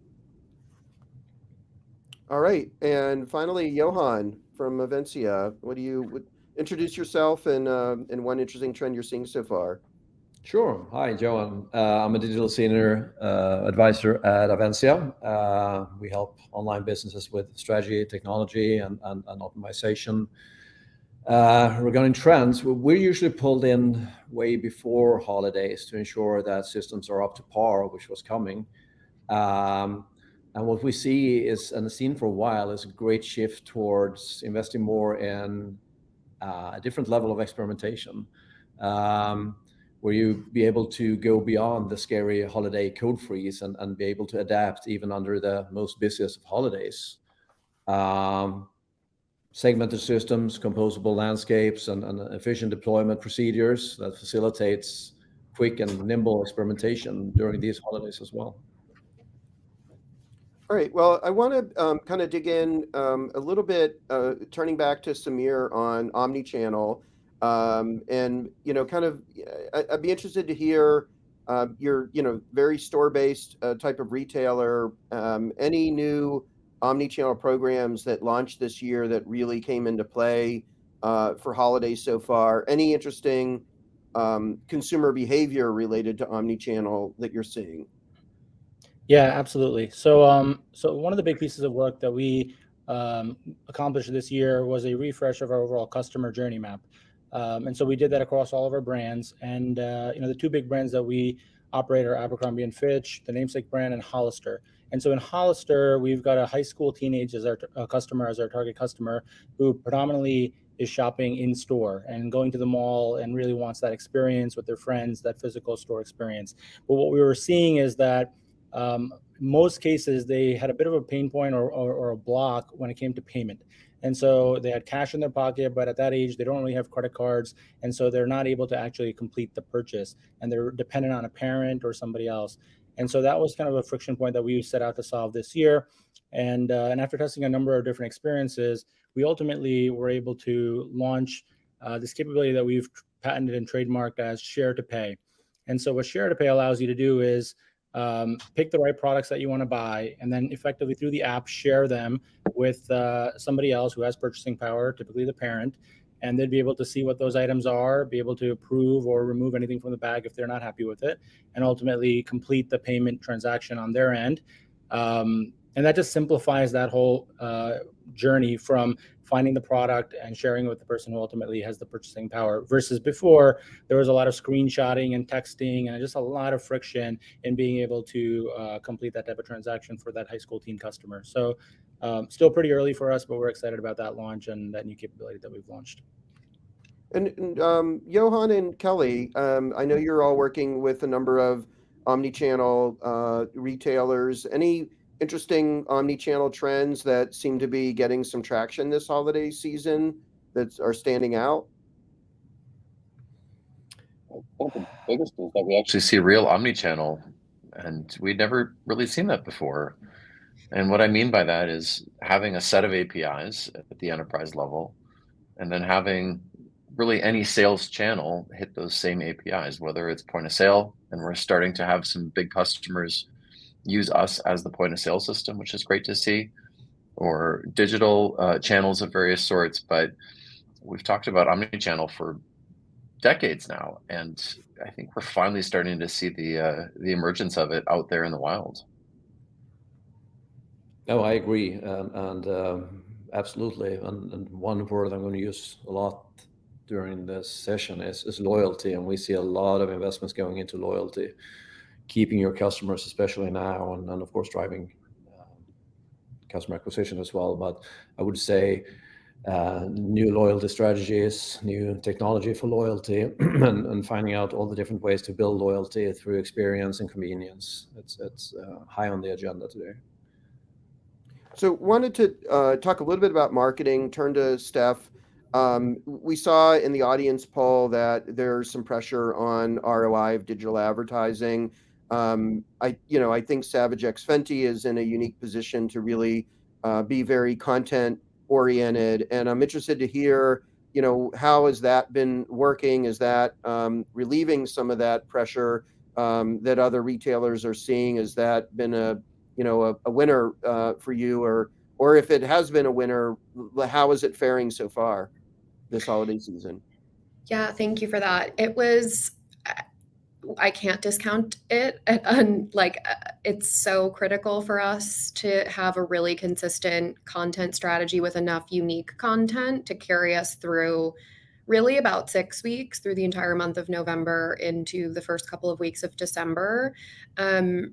Speaker 1: All right. And finally, Johan from Avensia. Introduce yourself and one interesting trend you're seeing so far.
Speaker 6: Sure. Hi, Johan. I'm a digital senior advisor at Avensia. We help online businesses with strategy, technology, and optimization. Regarding trends, we're usually pulled in way before holidays to ensure that systems are up to par, which was coming. And what we see is, and seen for a while, is a great shift towards investing more in a different level of experimentation. where you be able to go beyond the scary holiday code freeze and be able to adapt even under the most busiest of holidays. Segmented systems, composable landscapes, and efficient deployment procedures that facilitates quick and nimble experimentation during these holidays as well.
Speaker 1: All right. Well, I want to kind of dig in a little bit, turning back to Samir on omnichannel, and kind of, I'd be interested to hear your very store-based type of retailer, any new omnichannel programs that launched this year that really came into play for holidays so far. Any interesting consumer behavior related to omnichannel that you're seeing?
Speaker 3: Yeah, absolutely. So, so one of the big pieces of work that we accomplished this year was a refresh of our overall customer journey map. And so we did that across all of our brands. And the two big brands that we operate are Abercrombie and Fitch, the namesake brand, and Hollister. And so in Hollister, we've got a high school teenage as our customer, as our target customer, who predominantly is shopping in store and going to the mall and really wants that experience with their friends, that physical store experience. But what we were seeing is that most cases, they had a bit of a pain point or a block when it came to payment. And so they had cash in their pocket, but at that age, they don't really have credit cards. And so they're not able to actually complete the purchase, and they're dependent on a parent or somebody else. And so that was kind of a friction point that we set out to solve this year. And after testing a number of different experiences, we ultimately were able to launch this capability that we've patented and trademarked as Share to Pay. And so what Share to Pay allows you to do is pick the right products that you want to buy, and then effectively through the app, share them with somebody else who has purchasing power, typically the parent, and they'd be able to see what those items are, be able to approve or remove anything from the bag if they're not happy with it, and ultimately complete the payment transaction on their end. And that just simplifies that whole journey from finding the product and sharing it with the person who ultimately has the purchasing power, versus before there was a lot of screenshotting and texting and just a lot of friction in being able to complete that type of transaction for that high school teen customer. So still pretty early for us, but we're excited about that launch and that new capability that we've launched.
Speaker 1: And Johan and Kelly, I know you're all working with a number of omnichannel retailers. Any interesting omnichannel trends that seem to be getting some traction this holiday season that are standing out?
Speaker 5: I think the biggest is that we actually see real omnichannel, and we'd never really seen that before. And what I mean by that is having a set of APIs at the enterprise level, and then having really any sales channel hit those same APIs, whether it's point of sale, and we're starting to have some big customers use us as the point of sale system, which is great to see, or digital channels of various sorts. But we've talked about omnichannel for decades now, and I think we're finally starting to see the emergence of it out there in the wild.
Speaker 6: No, I agree, and absolutely. And one word I'm going to use a lot during this session is loyalty, and we see a lot of investments going into loyalty, keeping your customers, especially now, and of course driving customer acquisition as well. But I would say new loyalty strategies, new technology for loyalty, and finding out all the different ways to build loyalty through experience and convenience. It's high on the agenda today.
Speaker 1: So wanted to talk a little bit about marketing, turn to Steph. We saw in the audience poll that there's some pressure on ROI of digital advertising. I think Savage X Fenty is in a unique position to really be very content oriented, and I'm interested to hear, how has that been working? Is that relieving some of that pressure that other retailers are seeing? Has that been a winner for you, or if it has been a winner, how is it faring so far this holiday season?
Speaker 4: Yeah, thank you for that. It was, I can't discount it. It's so critical for us to have a really consistent content strategy with enough unique content to carry us through really about 6 weeks through the entire month of November into the first couple of weeks of December.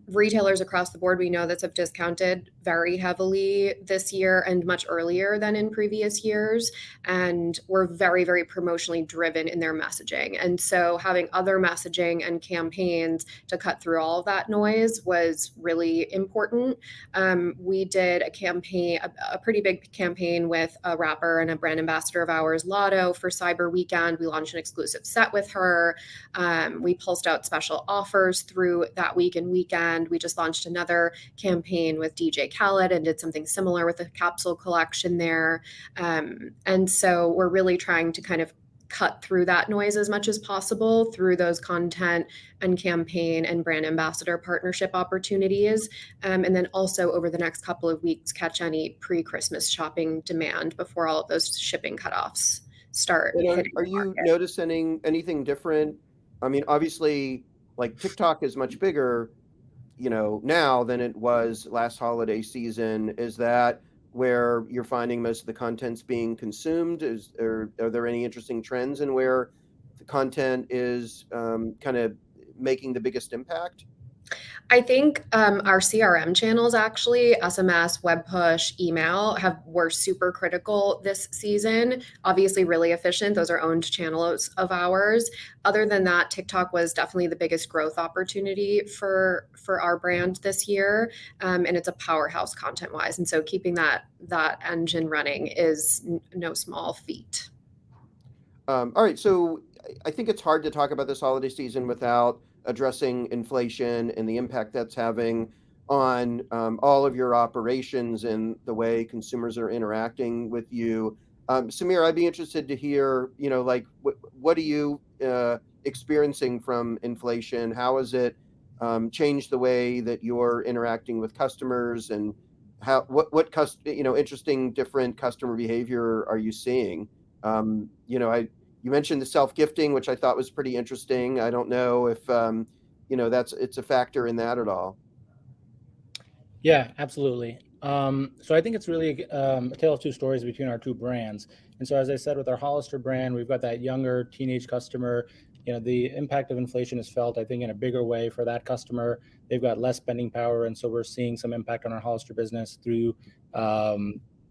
Speaker 4: Retailers across the board, we know that have discounted very heavily this year and much earlier than in previous years. And we're very, very promotionally driven in their messaging. And so having other messaging and campaigns to cut through all of that noise was really important. We did a campaign, a pretty big campaign with a rapper and a brand ambassador of ours, Lotto, for Cyber Weekend. We launched an exclusive set with her. We pulsed out special offers through that week and weekend. We just launched another campaign with DJ Khaled and did something similar with a capsule collection there. And so we're really trying to kind of cut through that noise as much as possible through those content and campaign and brand ambassador partnership opportunities. And then also over the next couple of weeks, catch any pre-Christmas shopping demand before all of those shipping cutoffs start.
Speaker 1: Are you noticing anything different? I mean, obviously, like TikTok is much bigger, now than it was last holiday season. Is that where you're finding most of the content's being consumed? Are there any interesting trends in where the content is kind of making the biggest impact?
Speaker 4: I think our CRM channels, actually, SMS, web push, email, were super critical this season. Obviously, really efficient. Those are owned channels of ours. Other than that, TikTok was definitely the biggest growth opportunity for our brand this year, and it's a powerhouse content-wise. And so keeping that engine running is no small feat.
Speaker 1: All right, so I think it's hard to talk about this holiday season without addressing inflation and the impact that's having on all of your operations and the way consumers are interacting with you. Samir, I'd be interested to hear, what are you experiencing from inflation? How has it changed the way that you're interacting with customers, and what interesting different customer behavior are you seeing? You mentioned the self-gifting, which I thought was pretty interesting. I don't know if it's a factor in that at all.
Speaker 3: Yeah, absolutely. So I think it's really a tale of two stories between our two brands. And so, as I said, with our Hollister brand, we've got that younger teenage customer. The impact of inflation is felt, I think, in a bigger way for that customer. They've got less spending power, and so we're seeing some impact on our Hollister business through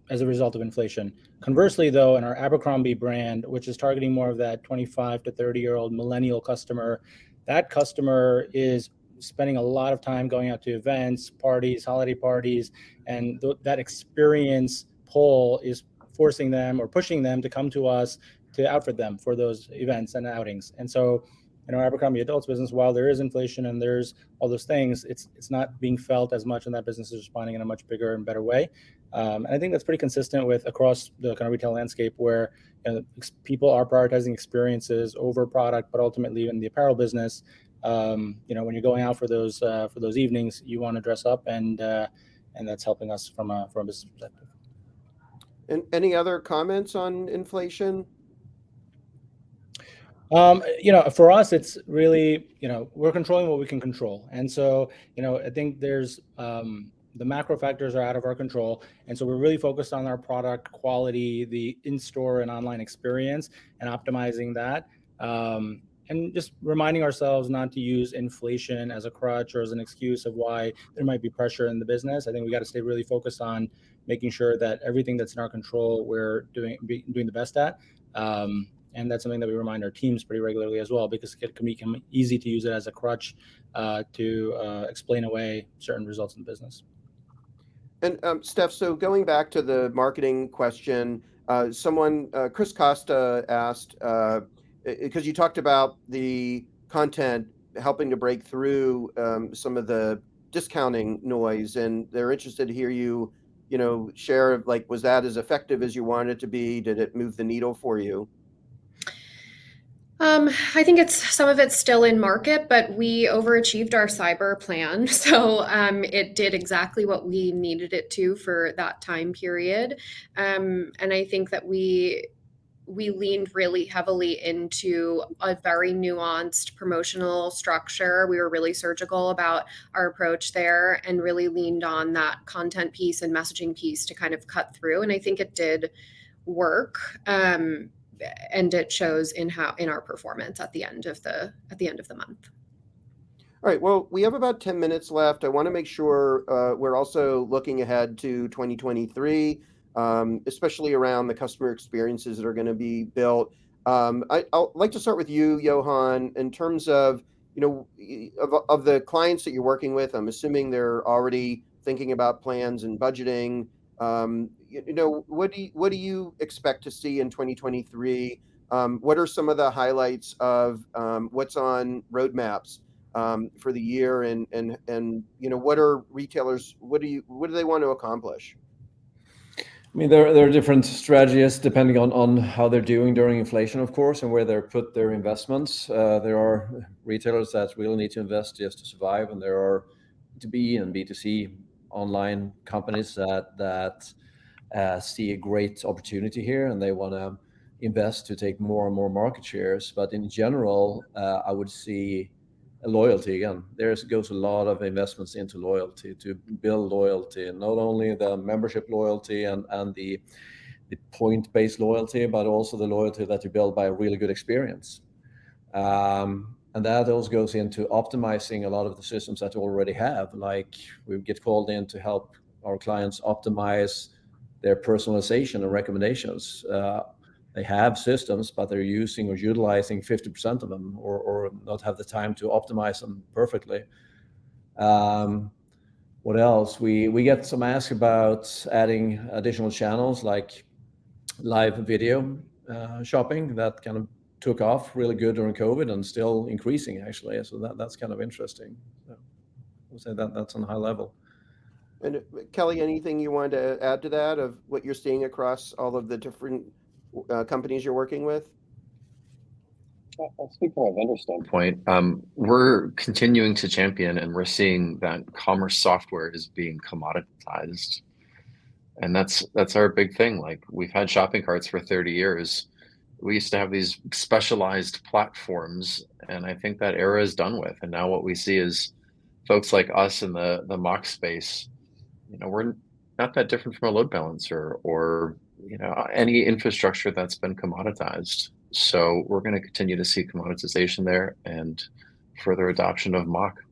Speaker 3: as a result of inflation. Conversely, though, in our Abercrombie brand, which is targeting more of that 25 to 30-year-old millennial customer, that customer is spending a lot of time going out to events, parties, holiday parties, and that experience pull is forcing them or pushing them to come to us to outfit them for those events and outings. And so in our Abercrombie adults business, while there is inflation and there's all those things, it's not being felt as much, and that business is responding in a much bigger and better way. And I think that's pretty consistent with across the kind of retail landscape, where people are prioritizing experiences over product, but ultimately in the apparel business, when you're going out for those evenings, you want to dress up, and that's helping us from a business perspective.
Speaker 1: And any other comments on inflation?
Speaker 3: For us, it's really, we're controlling what we can control. And so, I think there's the macro factors are out of our control. And so we're really focused on our product quality, the in-store and online experience, and optimizing that. And just reminding ourselves not to use inflation as a crutch or as an excuse of why there might be pressure in the business. I think we got to stay really focused on making sure that everything that's in our control, we're doing the best at. And that's something that we remind our teams pretty regularly as well, because it can become easy to use it as a crutch to explain away certain results in the business.
Speaker 1: And Steph, so going back to the marketing question, Chris Costa asked, because you talked about the content helping to break through some of the discounting noise, and they're interested to hear you, share, was that as effective as you wanted it to be? Did it move the needle for you?
Speaker 4: I think some of it's still in market, but we overachieved our cyber plan. So it did exactly what we needed it to for that time period. And I think that we leaned really heavily into a very nuanced promotional structure. We were really surgical about our approach there and really leaned on that content piece and messaging piece to kind of cut through. And I think it did work. it shows in our performance at the end of the month.
Speaker 1: All right, well, we have about 10 minutes left. I want to make sure we're also looking ahead to 2023, especially around the customer experiences that are going to be built. I'd like to start with you, Johan, in terms of, of the clients that you're working with. I'm assuming they're already thinking about plans and budgeting. What do you expect to see in 2023? What are some of the highlights of what's on roadmaps for the year, and what are retailers, what do they want to accomplish?
Speaker 6: I mean, there are different strategies depending on how they're doing during inflation, of course, and where they put their investments. There are retailers that really need to invest just to survive, and there are B2B and B2C online companies that see a great opportunity here, and they want to invest to take more and more market shares. But in general, I would see loyalty again. There goes a lot of investments into loyalty, to build loyalty, and not only the membership loyalty and the point-based loyalty, but also the loyalty that you build by a really good experience. And that also goes into optimizing a lot of the systems that you already have. Like, we get called in to help our clients optimize their personalization and recommendations. They have systems, but they're using or utilizing 50% of them, or not have the time to optimize them perfectly. What else? We get some ask about adding additional channels like live video shopping that kind of took off really good during COVID and still increasing, actually. So that's kind of interesting. So we'll say that's on a high level.
Speaker 1: And Kelly, anything you wanted to add to that, of what you're seeing across all of the different companies you're working with?
Speaker 5: I'll speak from a vendor standpoint. We're continuing to champion, and we're seeing that commerce software is being commoditized. And that's our big thing. Like, we've had shopping carts for 30 years. We used to have these specialized platforms, and I think that era is done with. And now what we see is folks like us in the mock space. We're not that different from a load balancer or any infrastructure that's been commoditized. So we're going to continue to see commoditization there and further adoption of mock.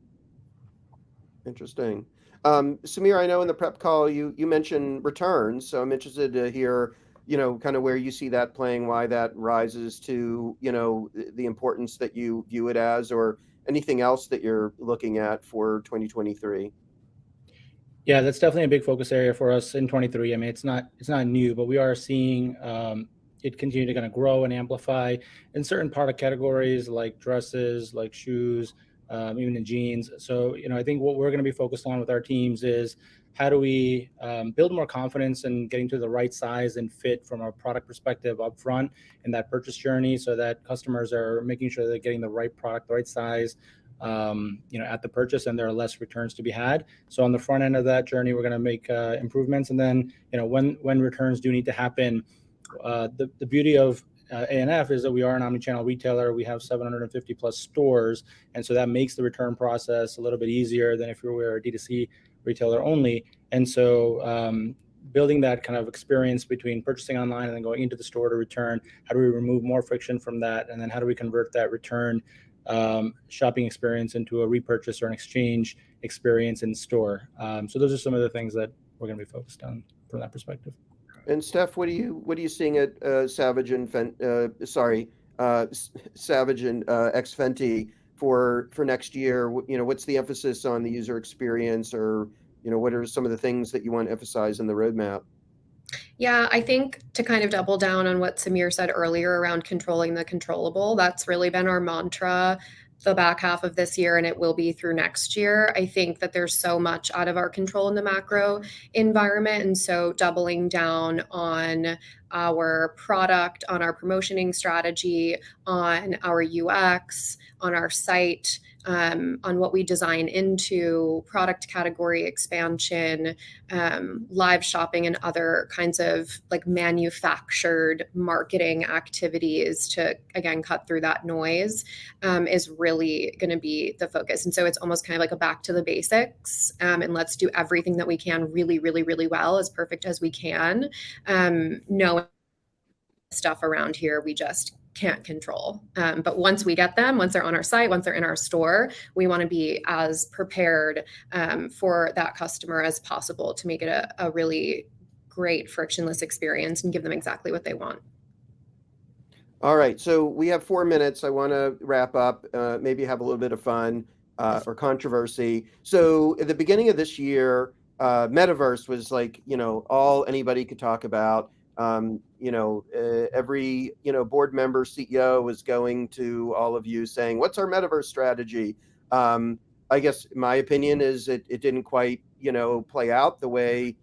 Speaker 1: Interesting. Samir, I know in the prep call you mentioned returns, so I'm interested to hear kind of where you see that playing, why that rises to the importance that you view it as, or anything else that you're looking at for 2023.
Speaker 3: Yeah, that's definitely a big focus area for us in 23. I mean, it's not new, but we are seeing it continue to kind of grow and amplify in certain product categories like dresses, like shoes, even in jeans. So, I think what we're going to be focused on with our teams is how do we build more confidence in getting to the right size and fit from a product perspective up front in that purchase journey, so that customers are making sure they're getting the right product, the right size, at the purchase, and there are less returns to be had. So on the front end of that journey, we're going to make improvements. And then, when returns do need to happen, the beauty of A&F is that we are an omnichannel retailer. We have 750 plus stores. And so that makes the return process a little bit easier than if you were a D2C retailer only. And so building that kind of experience between purchasing online and then going into the store to return, how do we remove more friction from that? And then how do we convert that return shopping experience into a repurchase or an exchange experience in store? So those are some of the things that we're going to be focused on from that perspective.
Speaker 1: And Steph, what are you seeing at Savage and Savage and X Fenty for next year? What's the emphasis on the user experience, or what are some of the things that you want to emphasize in the roadmap?
Speaker 4: Yeah, I think to kind of double down on what Samir said earlier around controlling the controllable, that's really been our mantra the back half of this year, and it will be through next year. I think that there's so much out of our control in the macro environment. And so doubling down on our product, on our promotioning strategy, on our UX, on our site, on what we design into product category expansion, live shopping, and other kinds of like manufactured marketing activities to, again, cut through that noise, is really going to be the focus. And so it's almost kind of like a back to the basics, and let's do everything that we can really, really, really well, as perfect as we can, knowing stuff around here we just can't control. But once we get them, once they're on our site, once they're in our store, we want to be as prepared for that customer as possible to make it a really great frictionless experience and give them exactly what they want.
Speaker 1: All right, so we have 4 minutes. I want to wrap up, maybe have a little bit of fun or controversy. So at the beginning of this year, metaverse was like, all anybody could talk about. Every, board member, CEO was going to all of you saying, what's our metaverse strategy? I guess my opinion is it didn't quite, play out the way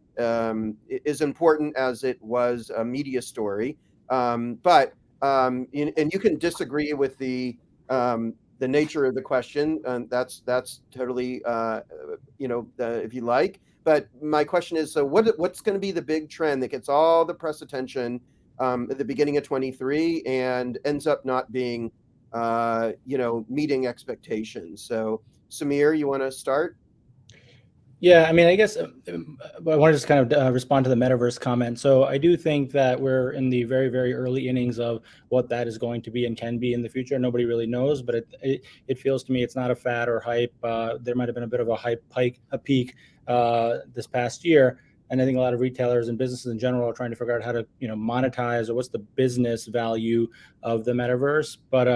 Speaker 1: is important as it was a media story. But and you can disagree with the nature of the question, and that's totally if you like. But my question is, so what's going to be the big trend that gets all the press attention at the beginning of 23 and ends up not being meeting expectations? So Samir, you want to start?
Speaker 3: Yeah, I mean, I guess I want to just kind of respond to the metaverse comment. So I do think that we're in the very, very early innings of what that is going to be and can be in the future. Nobody really knows, but it feels to me it's not a fad or hype. There might have been a bit of a peak this past year. And I think a lot of retailers and businesses in general are trying to figure out how to, monetize or what's the business value of the metaverse. But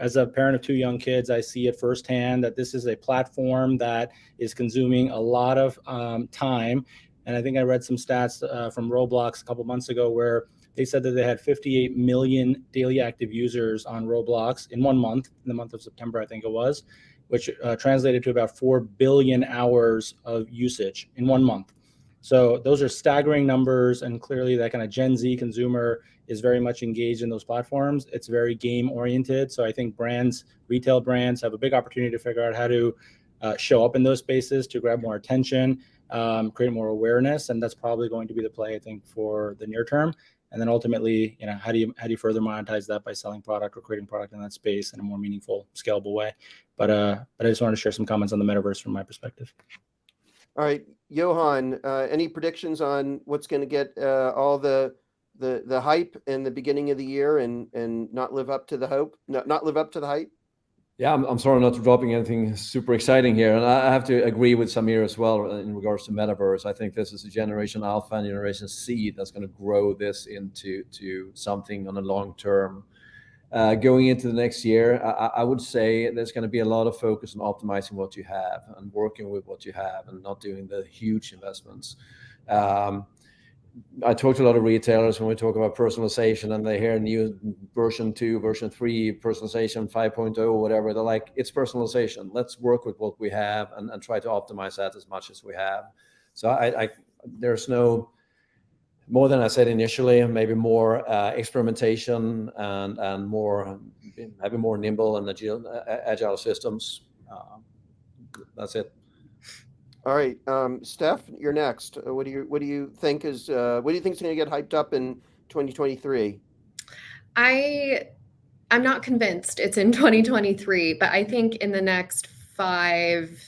Speaker 3: as a parent of 2 young kids, I see it firsthand that this is a platform that is consuming a lot of time. And I think I read some stats from Roblox a couple months ago where they said that they had 58 million daily active users on Roblox in 1 month, in the month of September, I think it was, which translated to about 4 billion hours of usage in 1 month. So those are staggering numbers, and clearly that kind of Gen Z consumer is very much engaged in those platforms. It's very game oriented. So I think retail brands have a big opportunity to figure out how to show up in those spaces to grab more attention, create more awareness. And that's probably going to be the play, I think, for the near term. And then ultimately, how do you further monetize that by selling product or creating product in that space in a more meaningful, scalable way? But I just wanted to share some comments on the metaverse from my perspective.
Speaker 1: All right, Johan, any predictions on what's going to get all the hype in the beginning of the year and not live up to the hope, not live up to the hype?
Speaker 6: Yeah, I'm sorry not dropping anything super exciting here. And I have to agree with Samir as well in regards to metaverse. I think this is a Generation Alpha and Generation C that's going to grow this into something on a long term. Going into the next year, I would say there's going to be a lot of focus on optimizing what you have and working with what you have and not doing the huge investments. I talk to a lot of retailers when we talk about personalization and they hear new version 2, version 3, personalization 5.0, whatever. They're like, it's personalization. Let's work with what we have and try to optimize that as much as we have. So there's no more than I said initially, maybe more experimentation and more having more nimble and agile systems. That's it.
Speaker 1: All right, Steph, you're next. What do you think is going to get hyped up in 2023?
Speaker 4: I'm not convinced it's in 2023, but I think in the next 5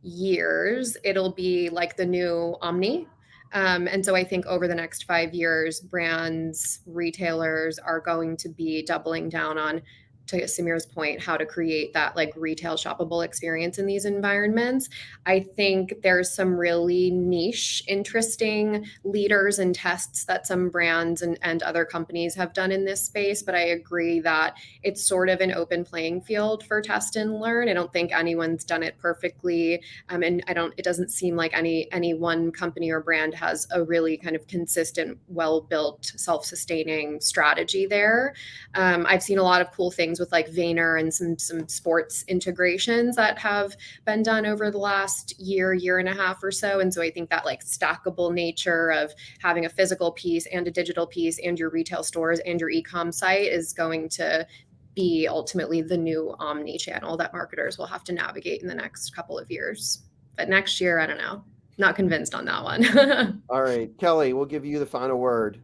Speaker 4: years it'll be like the new Omni. And so I think over the next 5 years, brands, retailers are going to be doubling down on, to Samir's point, how to create that like retail shoppable experience in these environments. I think there's some really niche, interesting leaders and tests that some brands and other companies have done in this space. But I agree that it's sort of an open playing field for test and learn. I don't think anyone's done it perfectly. And it doesn't seem like any one company or brand has a really kind of consistent, well-built, self-sustaining strategy there. I've seen a lot of cool things with like Vayner and some sports integrations that have been done over the last year and a half or so. And so I think that like stackable nature of having a physical piece and a digital piece and your retail stores and your e-com site is going to be ultimately the new omni channel that marketers will have to navigate in the next couple of years. But next year, I don't know. Not convinced on that one.
Speaker 1: All right, Kelly, we'll give you the final word.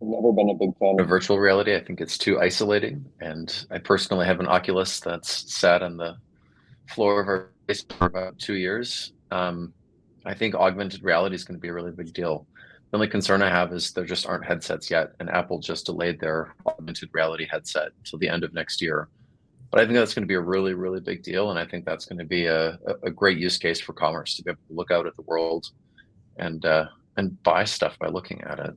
Speaker 5: I've never been a big fan of virtual reality. I think it's too isolating. And I personally have an Oculus that's sat on the floor of our basement for about 2 years. I think augmented reality is going to be a really big deal. The only concern I have is there just aren't headsets yet, and Apple just delayed their augmented reality headset till the end of next year. But I think that's going to be a really, really big deal, and I think that's going to be a great use case for commerce to be able to look out at the world and buy stuff by looking at it.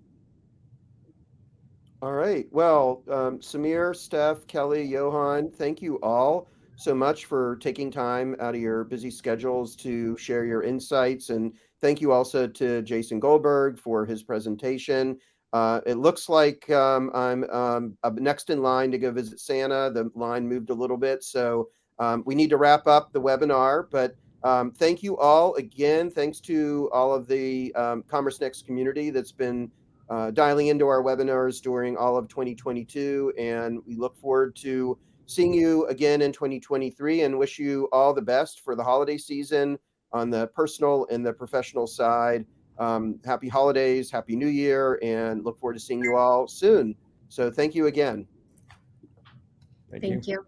Speaker 1: All right. Well, Samir, Steph, Kelly, Johan, thank you all so much for taking time out of your busy schedules to share your insights. And thank you also to Jason Goldberg for his presentation. It looks like I'm up next in line to go visit Santa. The line moved a little bit, so we need to wrap up the webinar. But thank you all again. Thanks to all of the CommerceNext community that's been dialing into our webinars during all of 2022, and we look forward to seeing you again in 2023 and wish you all the best for the holiday season on the personal and the professional side. Happy holidays, happy new year, and look forward to seeing you all soon. So thank you again.
Speaker 4: Thank you.